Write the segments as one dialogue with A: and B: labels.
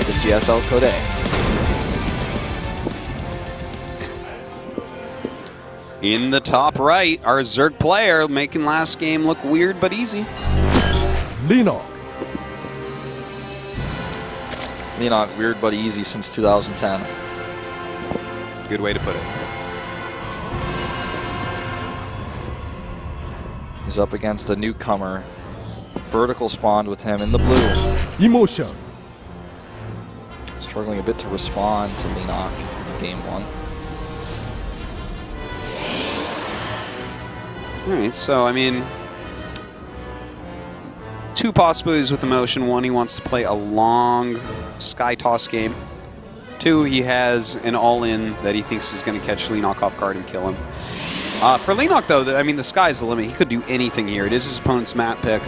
A: the GSL Code A.
B: In the top right, our Zerg player making last game look weird but easy.
C: Leenock.
A: Leenock, weird but easy since 2010.
B: Good way to put it.
A: He's up against a newcomer. Vertical spawned with him in the blue.
C: Emotion.
A: Struggling a bit to respond to Leenock in game 1.
B: All right, so I mean, two possibilities with Emotion. One, he wants to play a long sky toss game. Two, he has an all-in that he thinks is going to catch Leenock off guard and kill him. For Leenock, though, I mean, the sky's the limit. He could do anything here. It is his opponent's map pick.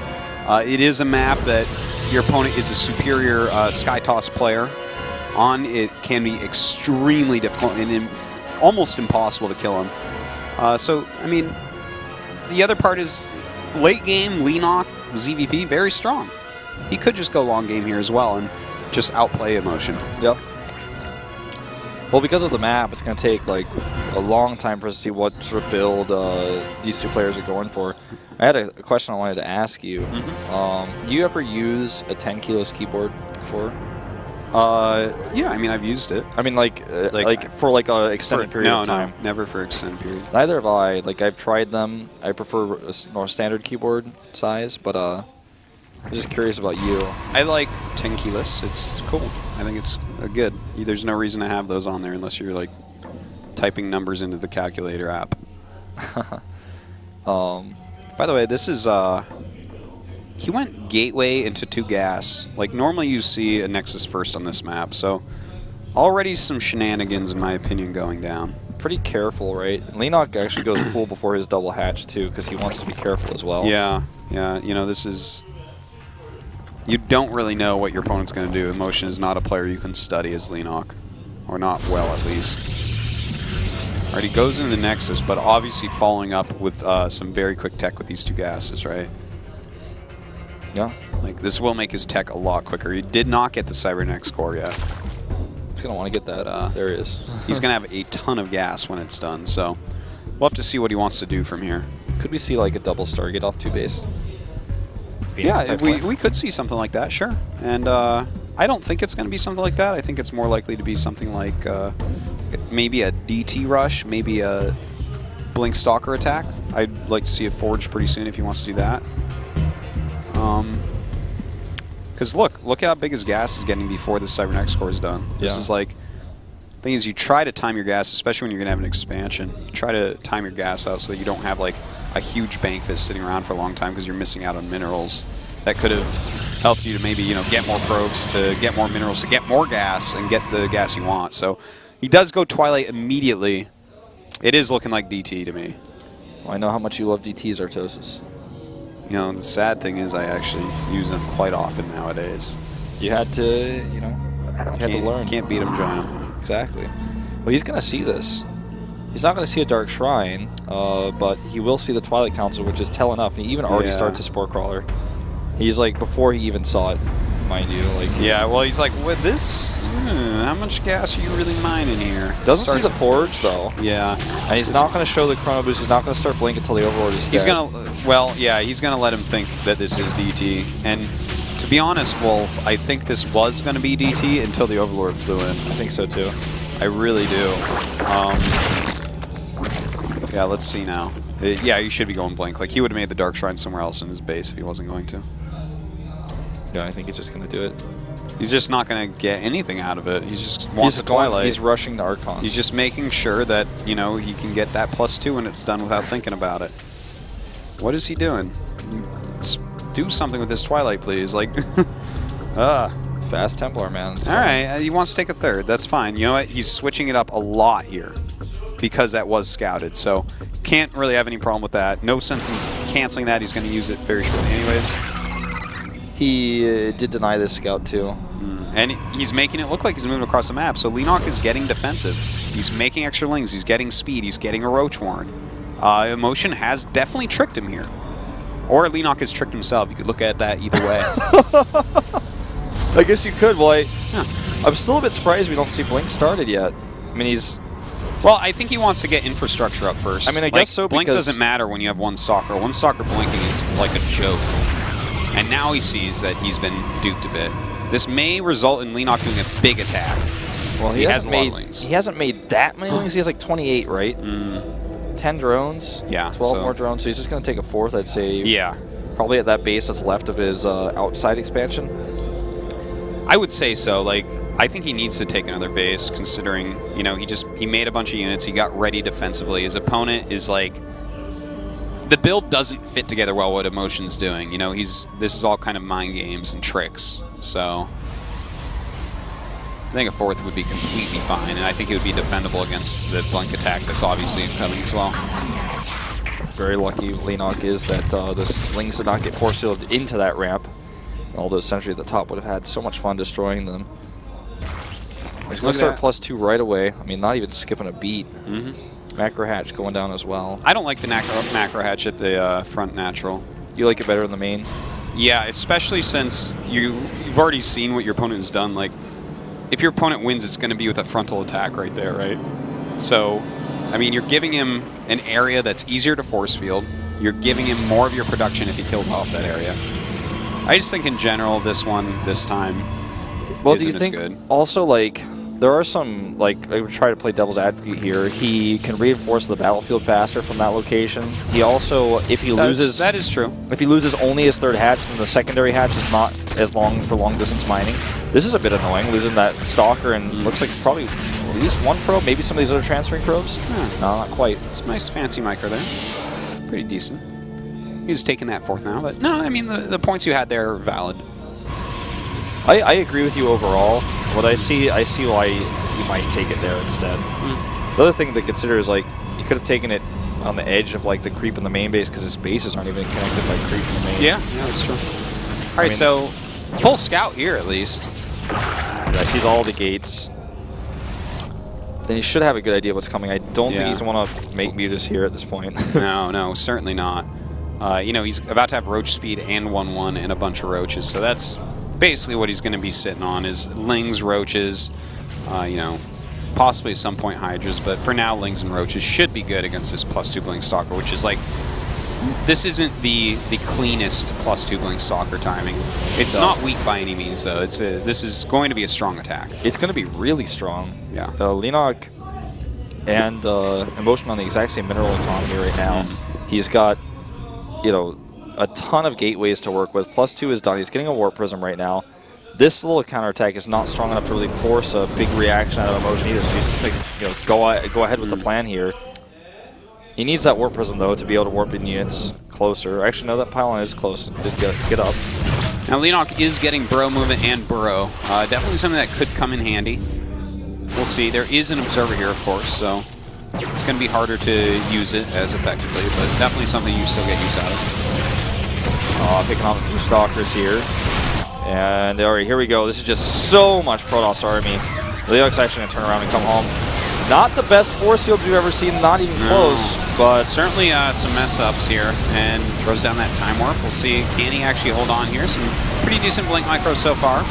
B: It is a map that your opponent is a superior sky toss player on. It can be extremely difficult and almost impossible to kill him. So, I mean, the other part is late game, Leenock, ZVP, very strong. He could just go long game here as well and just outplay Emotion.
A: Yep. Well, because of the map, it's going to take like a long time for us to see what sort of build these two players are going for. I had a question I wanted to ask you. Do you ever use a 10 kilos keyboard before?
B: Yeah, I mean, I've used it.
A: I mean, like for like an extended period of time.
B: No, never for extended period.
A: Neither have I. Like, I've tried them. I prefer a more standard keyboard size, but I'm just curious about you.
B: I like 10 keyless. It's cool. I think it's good. There's no reason to have those on there unless you're like typing numbers into the calculator app. By the way, this is he went gateway into 2 gas. Like, normally you see a Nexus first on this map, so already some shenanigans, in my opinion, going down.
A: Pretty careful, right? Leenock actually goes full before his double hatch, too, because he wants to be careful as well.
B: Yeah, yeah. You know, this is... You don't really know what your opponent's going to do. Emotion is not a player you can study as Leenock. Or not well, at least. Alright, he goes into the Nexus, but obviously following up with some very quick tech with these 2 gases, right?
A: Yeah.
B: Like, this will make his tech a lot quicker. He did not get the Cybernex core yet.
A: He's going to want to get that. There he is.
B: He's going to have a ton of gas when it's done, so we'll have to see what he wants to do from here.
A: Could we see, like, a double Stargate off 2 base?
B: Yeah, we could see something like that, sure. And I don't think it's going to be something like that. I think it's more likely to be something like maybe a DT rush, maybe a Blink Stalker attack. I'd like to see it forged pretty soon if he wants to do that. Because look how big his gas is getting before the Cybernex core is done. This is like, the thing is, you try to time your gas, especially when you're going to have an expansion. You try to time your gas out so that you don't have like a huge bank fist sitting around for a long time because you're missing out on minerals that could have helped you to maybe, you know, get more probes, to get more minerals, to get more gas and get the gas you want. So he does go Twilight immediately. It is looking like DT to me.
A: Well, I know how much you love DTs, Artosis.
B: You know, the sad thing is I actually use them quite often nowadays.
A: You had to, you know, you had to learn.
B: Can't beat them, join them.
A: Exactly. Well, he's going to see this. He's not going to see a Dark Shrine, but he will see the Twilight Council, which is tell enough. And he even already starts a Spore Crawler. He's like, before he even saw it, mind you. Like,
B: yeah, well, he's like, with this, how much gas are you really mining here?
A: Doesn't see the Forge, though.
B: Yeah.
A: And he's not going to show the Chrono Boost. He's not going to start Blink until the Overlord is dead.
B: He's going to, well, yeah, he's going to let him think that this is DT. And to be honest, Wolf, I think this was going to be DT until the Overlord flew in.
A: I think so, too.
B: I really do. Yeah, let's see now. Yeah, you should be going Blink. Like, he would have made the Dark Shrine somewhere else in his base if he wasn't going to.
A: Yeah, I think he's just going to do it.
B: He's just not going to get anything out of it. He just wants a Twilight.
A: He's rushing the Archon.
B: He's just making sure that, you know, he can get that +2 when it's done without thinking about it. What is he doing? Do something with this Twilight, please. Like,
A: Fast Templar, man.
B: All right, he wants to take a 3rd. That's fine. You know what? He's switching it up a lot here because that was scouted. So can't really have any problem with that. No sense in canceling that. He's going to use it very shortly anyways.
A: He did deny this scout, too.
B: And he's making it look like he's moving across the map. So Leenock is getting defensive. He's making extra lings. He's getting speed. He's getting a Roach Warren. Emotion has definitely tricked him here. Or Leenock has tricked himself. You could look at that either way.
A: I guess you could. Well, I'm still a bit surprised we don't see Blink started yet. I mean, he's...
B: Well, I think he wants to get infrastructure up first.
A: I mean, I guess so,
B: Blink
A: because...
B: doesn't matter when you have one Stalker. One Stalker blinking is like a joke. And now he sees that he's been duped a bit. This may result in Leenock doing a big attack.
A: Well,
B: he has a lot of lings.
A: He hasn't made that many lings. He has like 28, right? 10 drones.
B: Yeah.
A: 12 more drones. So he's just going to take a fourth, I'd say.
B: Yeah.
A: Probably at that base that's left of his outside expansion.
B: I would say so. Like, I think he needs to take another base, considering, you know, he made a bunch of units. He got ready defensively. His opponent is like, the build doesn't fit together well what Emotion's doing. You know, this is all kind of mind games and tricks. So I think a fourth would be completely fine, and I think it would be defendable against the Blink attack that's obviously coming as well.
A: Very lucky Leenock is that the slings did not get force fielded into that ramp. Although Sentry at the top would have had so much fun destroying them. He's going to start +2 right away. I mean, not even skipping a beat. Macro Hatch going down as well.
B: I don't like the macro hatch at the front natural.
A: You like it better in the main?
B: Yeah, especially since you've already seen what your opponent has done. Like, if your opponent wins, it's going to be with a frontal attack right there, right? So, I mean, you're giving him an area that's easier to force field. You're giving him more of your production if he kills off that area. I just think in general, this time,
A: well, do you
B: isn't
A: think
B: as good.
A: Also, like, there are some, like, I would try to play devil's advocate here. He can reinforce the battlefield faster from that location. He also, if he loses...
B: That is true.
A: If he loses only his third hatch, then the secondary hatch is not as long for long-distance mining. This is a bit annoying, losing that Stalker, and looks like probably at least one probe, maybe some of these other transferring probes. No, not quite.
B: It's a nice fancy micro there. Pretty decent. He's taking that fourth now, but no, I mean, the points you had there are valid.
A: I agree with you overall. What I see why you might take it there instead. The other thing to consider is, like, you could have taken it on the edge of, like, the creep in the main base because his bases aren't even connected by creep in the main.
B: Yeah, that's true. All right, so full scout here at least.
A: Yeah, sees all the gates. Then he should have a good idea what's coming. I don't think he's want to make mutas here at this point.
B: No, certainly not. You know, he's about to have roach speed and 1/1 and a bunch of roaches, so that's basically what he's going to be sitting on is lings, roaches, you know, possibly at some point hydras, but for now lings and roaches should be good against this +2 blink stalker, which is like, this isn't the cleanest +2 blink stalker timing. It's not weak by any means though. This is going to be a strong attack.
A: It's going to be really strong.
B: Yeah.
A: Leenock and Emotion on the exact same mineral economy right now. He's got, you know, a ton of gateways to work with. +2 is done. He's getting a Warp Prism right now. This little counterattack is not strong enough to really force a big reaction out of Emotion either. So he's just like, go ahead with the plan here. He needs that Warp Prism though to be able to warp in units closer. Actually, no, that pylon is close. Just get up.
B: Now Leenock is getting Burrow movement and Burrow. Definitely something that could come in handy. We'll see. There is an Observer here, of course, so it's going to be harder to use it as effectively, but definitely something you still get use out of.
A: Picking off a few Stalkers here. And all right, here we go. This is just so much Protoss army. Leenock's actually going to turn around and come home. Not the best force fields we've ever seen, not even close, but
B: certainly some mess-ups here, and throws down that Time Warp. We'll see, can he actually hold on here? Some pretty decent Blink micros so far.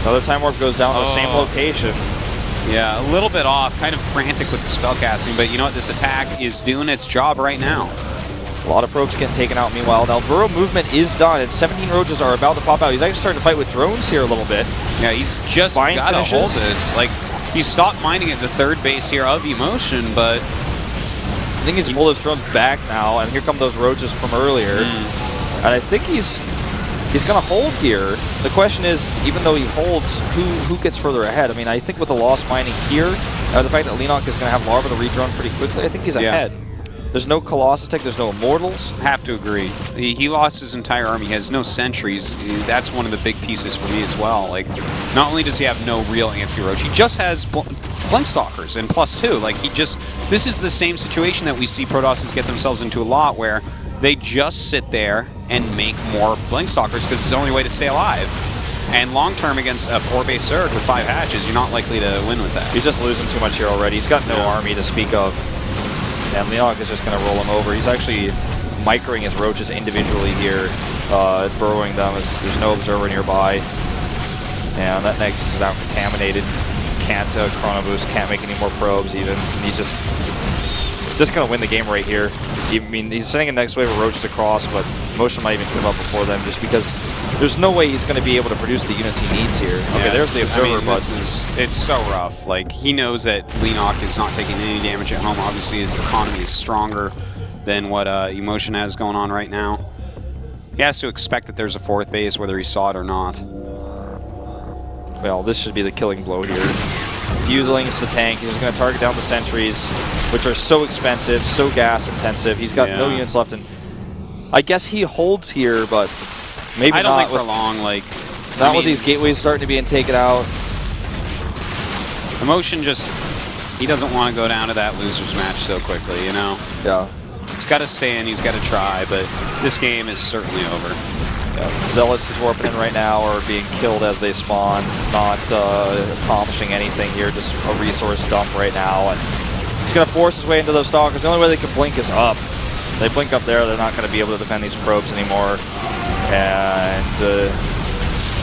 A: Another Time Warp goes down to the same location.
B: Yeah, a little bit off, kind of frantic with the spellcasting, but you know what? This attack is doing its job right now.
A: A lot of probes getting taken out meanwhile. Now Burrow movement is done, and 17 roaches are about to pop out. He's actually starting to fight with drones here a little bit.
B: Yeah, he's just got to hold this. Like, he stopped mining at the third base here of Emotion, but
A: I think he's pulled his drones back now, and here come those roaches from earlier. And I think he's going to hold here. The question is, even though he holds, who gets further ahead? I mean, I think with the lost mining here, the fact that Leenock is going to have Larva to redrone pretty quickly, I think he's ahead. There's no Colossus tech, there's no Immortals.
B: Have to agree. He lost his entire army. He has no sentries. That's one of the big pieces for me as well. Like, not only does he have no real anti-roach, he just has Blink Stalkers and +2. Like, this is the same situation that we see Protosses get themselves into a lot, where they just sit there and make more Blink Stalkers because it's the only way to stay alive. And long-term against a 4-base Surge with 5 hatches, you're not likely to win with that.
A: He's just losing too much here already. He's got no army to speak of. And Leenock is just going to roll him over. He's actually microing his roaches individually here, burrowing them as there's no observer nearby. And that Nexus is now contaminated. Can't Chrono Boost, can't make any more probes even. And he's just going to win the game right here. I mean, he's sending a next wave of roaches across, but Motion might even give up before them just because there's no way he's going to be able to produce the units he needs here. Okay, there's the Observer, but
B: it's so rough. Like, he knows that Leenock is not taking any damage at home. Obviously, his economy is stronger than what Emotion has going on right now. He has to expect that there's a 4th base, whether he saw it or not.
A: Well, this should be the killing blow here. Fuseling's the tank. He's going to target down the sentries, which are so expensive, so gas intensive. He's got no units left, and I guess he holds here, but maybe not.
B: I don't think for long. Like,
A: not with these gateways starting to be taken out.
B: Emotion he doesn't want to go down to that loser's match so quickly, you know?
A: Yeah.
B: He's got to stay in, he's got to try, but this game is certainly over.
A: Yeah. Zealots is warping in right now, or being killed as they spawn, not accomplishing anything here, just a resource dump right now. And he's going to force his way into those stalkers. The only way they can blink is up. They blink up there, they're not going to be able to defend these probes anymore. And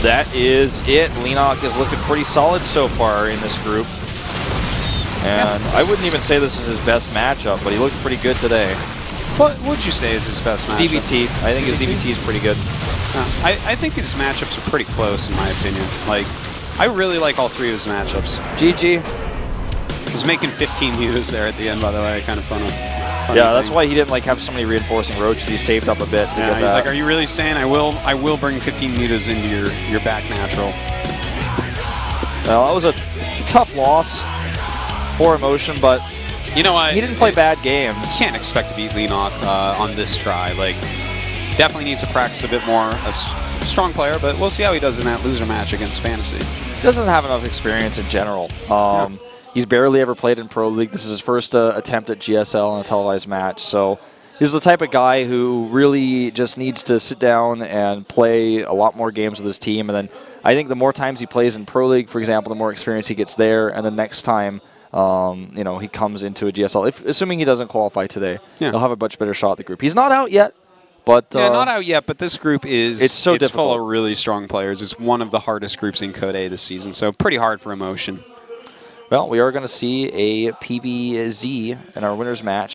A: that is it. Leenock is looking pretty solid so far in this group. And I wouldn't even say this is his best matchup, but he looked pretty good today.
B: What would you say is his best matchup?
A: ZVT. I think his ZVT is pretty good.
B: I think his matchups are pretty close, in my opinion. Like, I really like all 3 of his matchups.
A: GG.
B: He's making 15 mutas there at the end, by the way. Kind of fun.
A: Yeah, that's why he didn't like have so many reinforcing roaches. He saved up a bit to get that.
B: He's like, "Are you really staying? I will bring 15 mutas into your back natural."
A: Well, that was a tough loss for Emotion, but
B: you know what?
A: He didn't play bad games.
B: You can't expect to beat Leenock on this try. Like, definitely needs to practice a bit more. A strong player, but we'll see how he does in that loser match against Fantasy.
A: He doesn't have enough experience in general. He's barely ever played in Pro League. This is his first attempt at GSL in a televised match. So he's the type of guy who really just needs to sit down and play a lot more games with his team. And then I think the more times he plays in Pro League, for example, the more experience he gets there. And the next time he comes into a GSL, assuming he doesn't qualify today, he'll have a much better shot at the group. He's not out yet. But,
B: not out yet, but this group is
A: it's difficult.
B: Full of really strong players. It's one of the hardest groups in Code A this season, so pretty hard for Emotion.
A: Well, we are going to see a PVZ in our winners match.